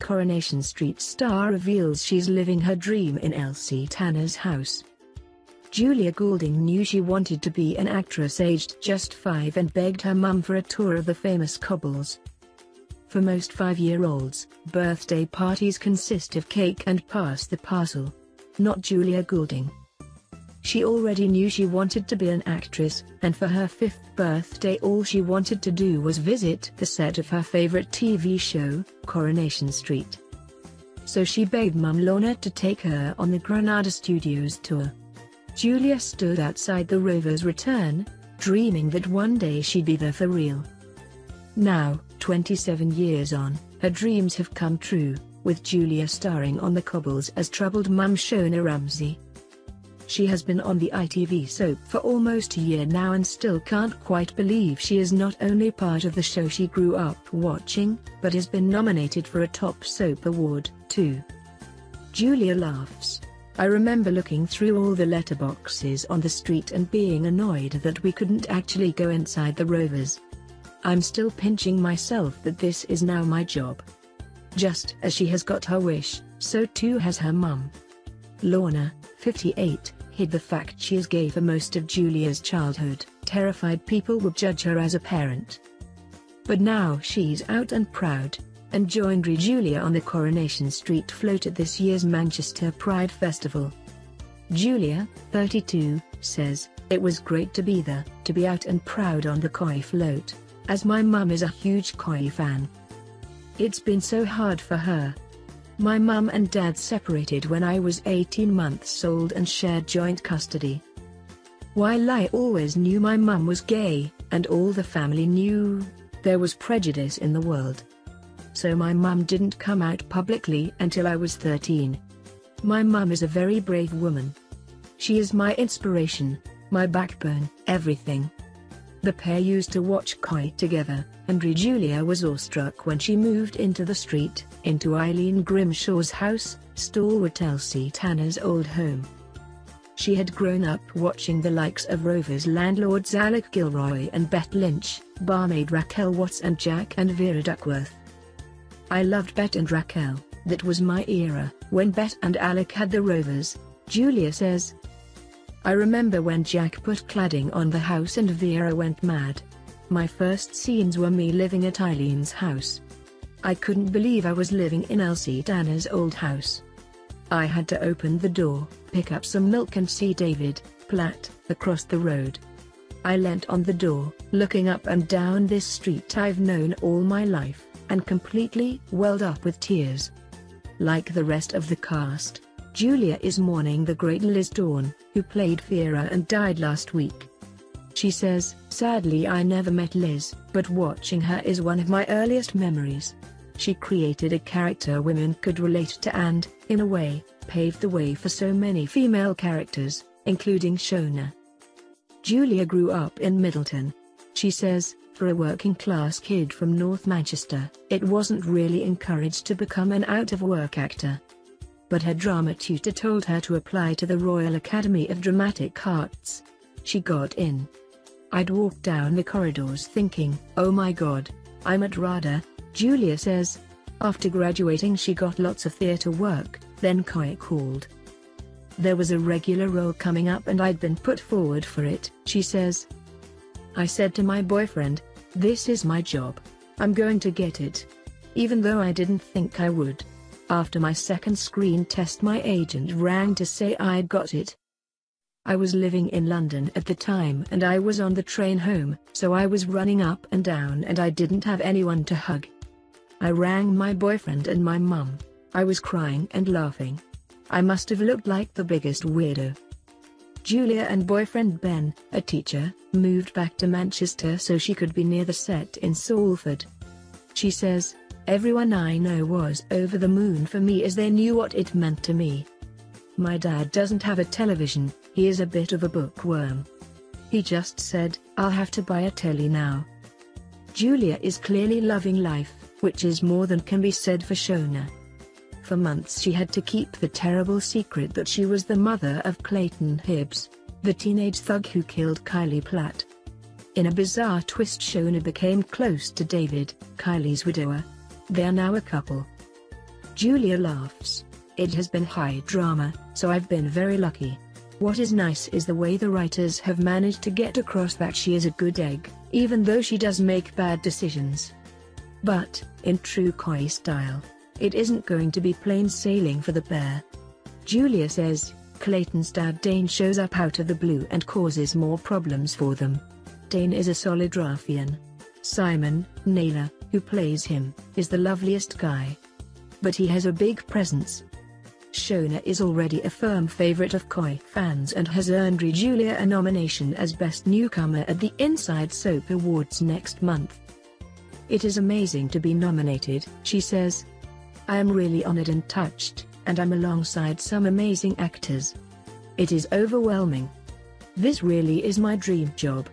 Coronation Street star reveals she's living her dream in Elsie Tanner's house. Julia Goulding knew she wanted to be an actress aged just 5 and begged her mum for a tour of the famous cobbles. For most 5-year-olds, birthday parties consist of cake and pass the parcel. Not Julia Goulding. She already knew she wanted to be an actress, and for her 5th birthday all she wanted to do was visit the set of her favorite TV show, Coronation Street. So she begged Mum Lorna to take her on the Granada Studios tour. Julia stood outside the Rovers Return, dreaming that one day she'd be there for real. Now, 27 years on, her dreams have come true, with Julia starring on the cobbles as troubled mum Shona Ramsey. She has been on the ITV soap for almost a year now and still can't quite believe she is not only part of the show she grew up watching, but has been nominated for a top soap award, too. Julia laughs. "I remember looking through all the letterboxes on the street and being annoyed that we couldn't actually go inside the Rovers. I'm still pinching myself that this is now my job." Just as she has got her wish, so too has her mum. Lorna, 58, hid the fact she is gay for most of Julia's childhood, terrified people would judge her as a parent. But now she's out and proud, and joined Julia on the Coronation Street float at this year's Manchester Pride Festival. Julia, 32, says, "It was great to be there, to be out and proud on the koi float, as my mum is a huge koi fan. It's been so hard for her. My mum and dad separated when I was 18 months old and shared joint custody. While I always knew my mum was gay, and all the family knew, there was prejudice in the world. So my mum didn't come out publicly until I was 13. My mum is a very brave woman. She is my inspiration, my backbone, everything." The pair used to watch koi together, and Julia was awestruck when she moved into the street, into Eileen Grimshaw's house, stalwart Elsie Tanner's old home. She had grown up watching the likes of Rovers landlords Alec Gilroy and Bette Lynch, barmaid Raquel Watts and Jack and Vera Duckworth. "I loved Bette and Raquel, that was my era, when Bette and Alec had the Rovers," Julia says. "I remember when Jack put cladding on the house and Vera went mad. My first scenes were me living at Eileen's house. I couldn't believe I was living in Elsie Tanner's old house. I had to open the door, pick up some milk and see David Platt across the road. I leant on the door, looking up and down this street I've known all my life, and completely welled up with tears." Like the rest of the cast, Julia is mourning the great Liz Dawn, who played Vera and died last week. She says, "Sadly I never met Liz, but watching her is one of my earliest memories. She created a character women could relate to and, in a way, paved the way for so many female characters, including Shona." Julia grew up in Middleton. She says, "For a working-class kid from North Manchester, it wasn't really encouraged to become an out-of-work actor. But her drama tutor told her to apply to the Royal Academy of Dramatic Arts. She got in. I'd walk down the corridors thinking, oh my god, I'm at RADA," Julia says. After graduating she got lots of theatre work, then koi called. "There was a regular role coming up and I'd been put forward for it," she says. "I said to my boyfriend, this is my job. I'm going to get it. Even though I didn't think I would. After my second screen test my agent rang to say I'd got it. I was living in London at the time and I was on the train home, so I was running up and down and I didn't have anyone to hug. I rang my boyfriend and my mum. I was crying and laughing. I must have looked like the biggest weirdo." Julia and boyfriend Ben, a teacher, moved back to Manchester so she could be near the set in Salford. She says, "Everyone I know was over the moon for me as they knew what it meant to me. My dad doesn't have a television, he is a bit of a bookworm. He just said, I'll have to buy a telly now." Julia is clearly loving life, which is more than can be said for Shona. For months she had to keep the terrible secret that she was the mother of Clayton Hibbs, the teenage thug who killed Kylie Platt. In a bizarre twist, Shona became close to David, Kylie's widower. They are now a couple. Julia laughs. It has been high drama, so I've been very lucky. What is nice is the way the writers have managed to get across that she is a good egg, even though she does make bad decisions. But, in true Koi style, it isn't going to be plain sailing for the pair. Julia says, Clayton's dad Dane shows up out of the blue and causes more problems for them. Dane is a solid ruffian. Simon, Naylor, who plays him, is the loveliest guy. But he has a big presence. Shona is already a firm favorite of Koi fans and has earned Julia a nomination as Best Newcomer at the Inside Soap Awards next month. It is amazing to be nominated, she says. I am really honored and touched, and I'm alongside some amazing actors. It is overwhelming. This really is my dream job.